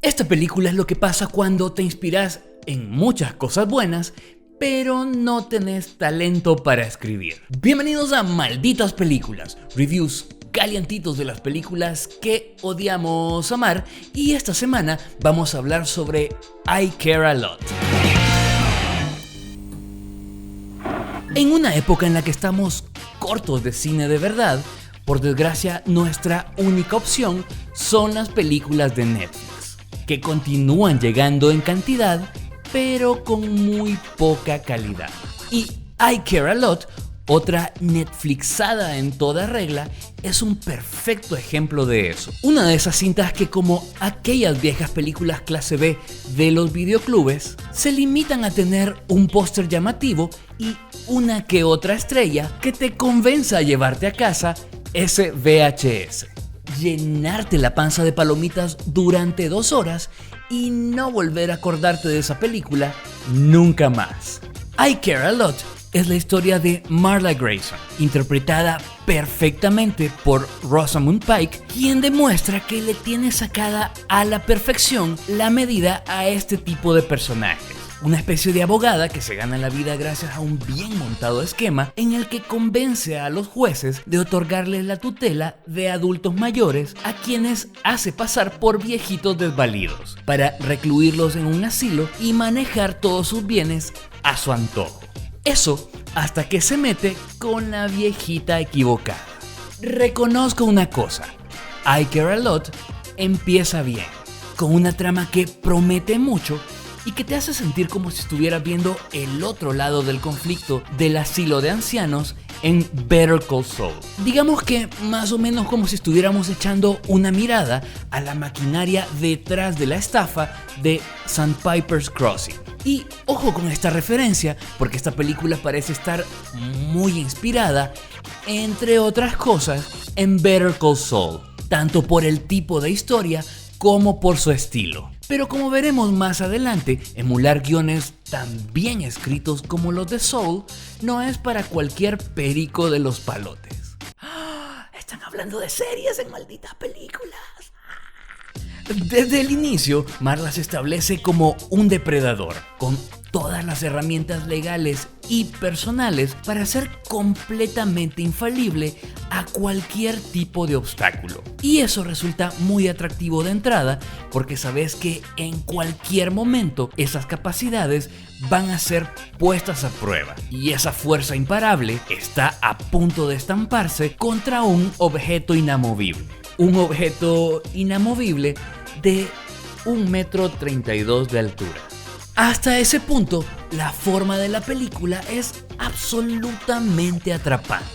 Esta película es lo que pasa cuando te inspiras en muchas cosas buenas, pero no tenés talento para escribir. Bienvenidos a Malditas Películas, reviews calientitos de las películas que odiamos amar, y esta semana vamos a hablar sobre I Care a Lot. En una época en la que estamos cortos de cine de verdad, por desgracia nuestra única opción son las películas de Netflix, que continúan llegando en cantidad, pero con muy poca calidad. Y I Care a Lot, otra Netflixada en toda regla, es un perfecto ejemplo de eso. Una de esas cintas que, como aquellas viejas películas clase B de los videoclubes, se limitan a tener un póster llamativo y una que otra estrella que te convenza a llevarte a casa ese VHS, llenarte la panza de palomitas durante 2 horas y no volver a acordarte de esa película nunca más. I Care a Lot es la historia de Marla Grayson, interpretada perfectamente por Rosamund Pike, quien demuestra que le tiene sacada a la perfección la medida a este tipo de personajes. Una especie de abogada que se gana la vida gracias a un bien montado esquema en el que convence a los jueces de otorgarles la tutela de adultos mayores a quienes hace pasar por viejitos desvalidos, para recluirlos en un asilo y manejar todos sus bienes a su antojo. Eso hasta que se mete con la viejita equivocada. Reconozco una cosa, I Care a Lot empieza bien, con una trama que promete mucho y que te hace sentir como si estuvieras viendo el otro lado del conflicto del asilo de ancianos en Better Call Saul. Digamos que más o menos como si estuviéramos echando una mirada a la maquinaria detrás de la estafa de Sandpiper's Crossing. Y ojo con esta referencia, porque esta película parece estar muy inspirada, entre otras cosas, en Better Call Saul, tanto por el tipo de historia como por su estilo. Pero como veremos más adelante, emular guiones tan bien escritos como los de Saul no es para cualquier perico de los palotes. Están hablando de series en Malditas Películas. Desde el inicio, Marla se establece como un depredador, con todas las herramientas legales y personales para ser completamente infalible a cualquier tipo de obstáculo. Y eso resulta muy atractivo de entrada, porque sabes que en cualquier momento esas capacidades van a ser puestas a prueba, y esa fuerza imparable está a punto de estamparse contra un objeto inamovible. Un objeto inamovible de 1,32 m de altura. Hasta ese punto, la forma de la película es absolutamente atrapante.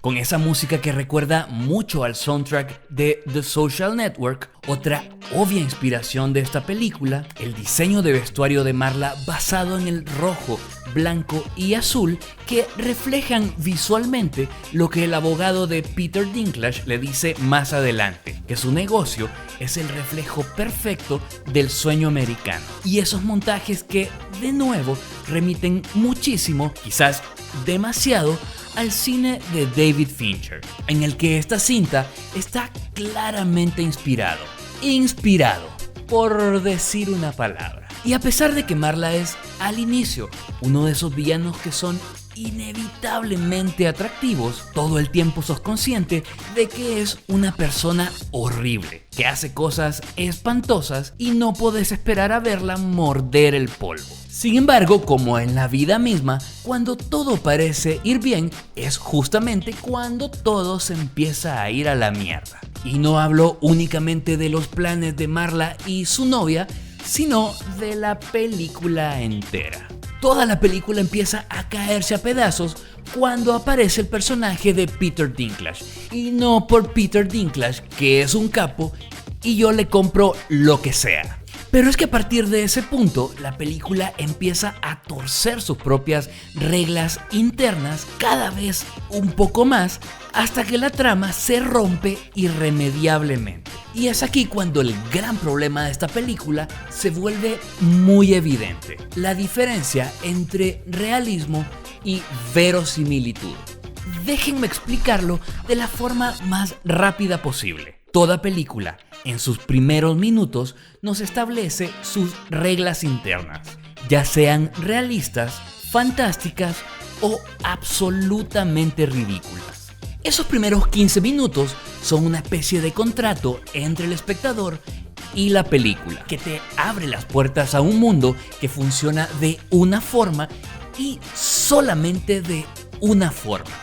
Con esa música que recuerda mucho al soundtrack de The Social Network, otra obvia inspiración de esta película, el diseño de vestuario de Marla basado en el rojo, blanco y azul que reflejan visualmente lo que el abogado de Peter Dinklage le dice más adelante, que su negocio es el reflejo perfecto del sueño americano. Y esos montajes que, de nuevo, remiten muchísimo, quizás demasiado, al cine de David Fincher, en el que esta cinta está claramente inspirado, por decir una palabra. Y a pesar de que Marla es, al inicio, uno de esos villanos que son inevitablemente atractivos, todo el tiempo sos consciente de que es una persona horrible, que hace cosas espantosas y no podés esperar a verla morder el polvo. Sin embargo, como en la vida misma, cuando todo parece ir bien, es justamente cuando todo se empieza a ir a la mierda. Y no hablo únicamente de los planes de Marla y su novia, sino de la película entera. Toda la película empieza a caerse a pedazos cuando aparece el personaje de Peter Dinklage. Y no por Peter Dinklage, que es un capo, y yo le compro lo que sea. Pero es que a partir de ese punto, la película empieza a torcer sus propias reglas internas cada vez un poco más, hasta que la trama se rompe irremediablemente. Y es aquí cuando el gran problema de esta película se vuelve muy evidente: la diferencia entre realismo y verosimilitud. Déjenme explicarlo de la forma más rápida posible. Toda película, en sus primeros minutos, nos establece sus reglas internas, ya sean realistas, fantásticas o absolutamente ridículas. Esos primeros 15 minutos son una especie de contrato entre el espectador y la película, que te abre las puertas a un mundo que funciona de una forma y solamente de una forma.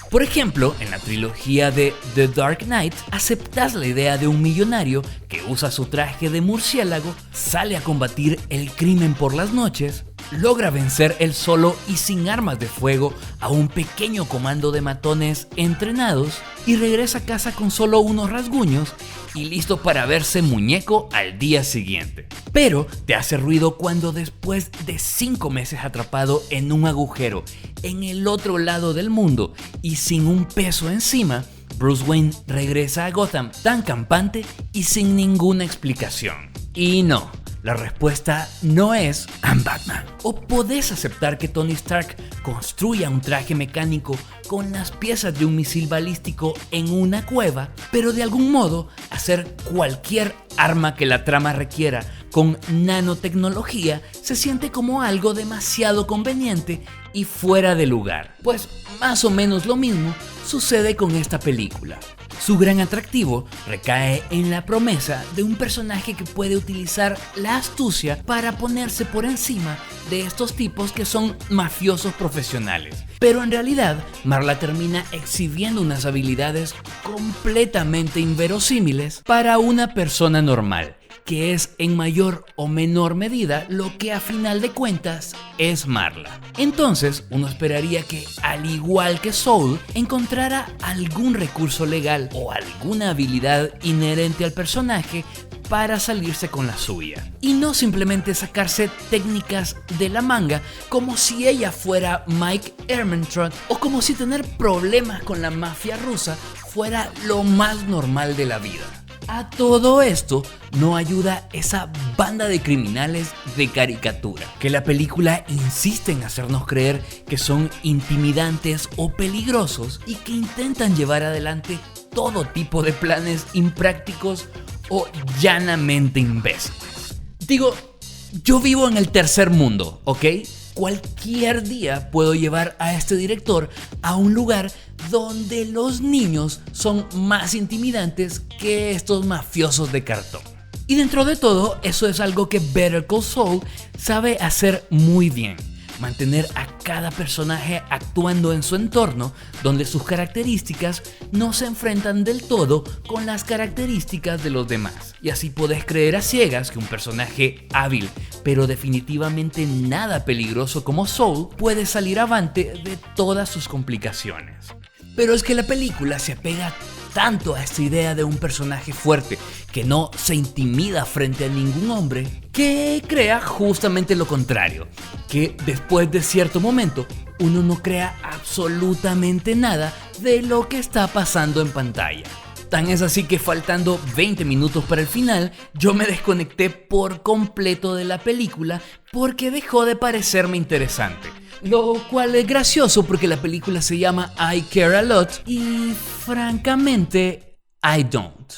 Por ejemplo, en la trilogía de The Dark Knight, aceptas la idea de un millonario que usa su traje de murciélago, sale a combatir el crimen por las noches, logra vencer él solo y sin armas de fuego a un pequeño comando de matones entrenados y regresa a casa con solo unos rasguños y listo para verse muñeco al día siguiente. Pero te hace ruido cuando después de 5 meses atrapado en un agujero en el otro lado del mundo y sin un peso encima, Bruce Wayne regresa a Gotham tan campante y sin ninguna explicación. Y no, la respuesta no es I'm Batman. O podés aceptar que Tony Stark construya un traje mecánico con las piezas de un misil balístico en una cueva, pero de algún modo hacer cualquier arma que la trama requiera con nanotecnología se siente como algo demasiado conveniente y fuera de lugar. Pues más o menos lo mismo sucede con esta película. Su gran atractivo recae en la promesa de un personaje que puede utilizar la astucia para ponerse por encima de estos tipos que son mafiosos profesionales. Pero en realidad, Marla termina exhibiendo unas habilidades completamente inverosímiles para una persona normal, que es en mayor o menor medida lo que a final de cuentas es Marla. Entonces uno esperaría que, al igual que Soul, encontrara algún recurso legal o alguna habilidad inherente al personaje para salirse con la suya, y no simplemente sacarse técnicas de la manga como si ella fuera Mike Ehrmantraut o como si tener problemas con la mafia rusa fuera lo más normal de la vida. A todo esto no ayuda esa banda de criminales de caricatura, que la película insiste en hacernos creer que son intimidantes o peligrosos y que intentan llevar adelante todo tipo de planes imprácticos o llanamente imbéciles. Digo, yo vivo en el tercer mundo, ¿ok? Cualquier día puedo llevar a este director a un lugar donde los niños son más intimidantes que estos mafiosos de cartón. Y dentro de todo, eso es algo que Better Call Saul sabe hacer muy bien. Mantener a cada personaje actuando en su entorno, donde sus características no se enfrentan del todo con las características de los demás. Y así podés creer a ciegas que un personaje hábil, pero definitivamente nada peligroso como Saul, puede salir avante de todas sus complicaciones. Pero es que la película se apega tanto a esta idea de un personaje fuerte que no se intimida frente a ningún hombre, que crea justamente lo contrario, que después de cierto momento uno no crea absolutamente nada de lo que está pasando en pantalla. Tan es así que faltando 20 minutos para el final, yo me desconecté por completo de la película porque dejó de parecerme interesante. Lo cual es gracioso porque la película se llama I Care a Lot y francamente I don't.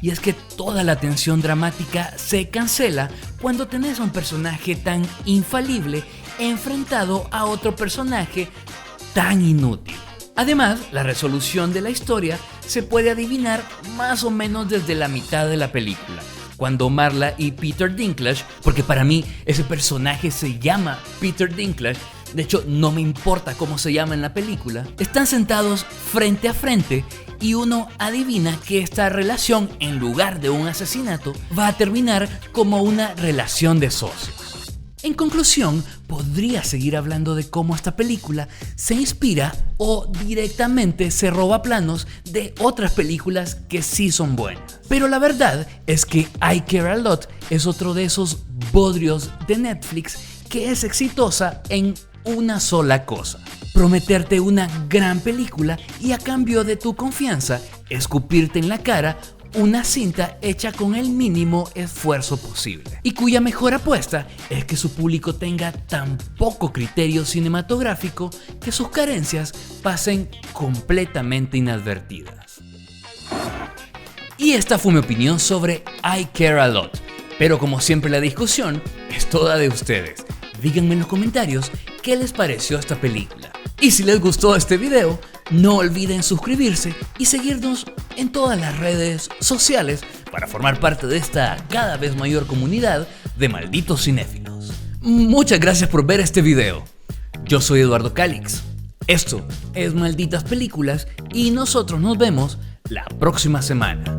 Y es que toda la tensión dramática se cancela cuando tenés a un personaje tan infalible enfrentado a otro personaje tan inútil. Además, la resolución de la historia se puede adivinar más o menos desde la mitad de la película, cuando Marla y Peter Dinklage, porque para mí ese personaje se llama Peter Dinklage, de hecho no me importa cómo se llama en la película, están sentados frente a frente y uno adivina que esta relación, en lugar de un asesinato, va a terminar como una relación de socios. En conclusión, podría seguir hablando de cómo esta película se inspira o directamente se roba planos de otras películas que sí son buenas. Pero la verdad es que I Care a Lot es otro de esos bodrios de Netflix que es exitosa en una sola cosa: prometerte una gran película y a cambio de tu confianza, escupirte en la cara una cinta hecha con el mínimo esfuerzo posible, y cuya mejor apuesta es que su público tenga tan poco criterio cinematográfico que sus carencias pasen completamente inadvertidas. Y esta fue mi opinión sobre I Care a Lot. Pero como siempre la discusión es toda de ustedes. Díganme en los comentarios qué les pareció esta película. Y si les gustó este video, no olviden suscribirse y seguirnos en todas las redes sociales para formar parte de esta cada vez mayor comunidad de malditos cinéfilos. Muchas gracias por ver este video. Yo soy Eduardo Calix. Esto es Malditas Películas y nosotros nos vemos la próxima semana.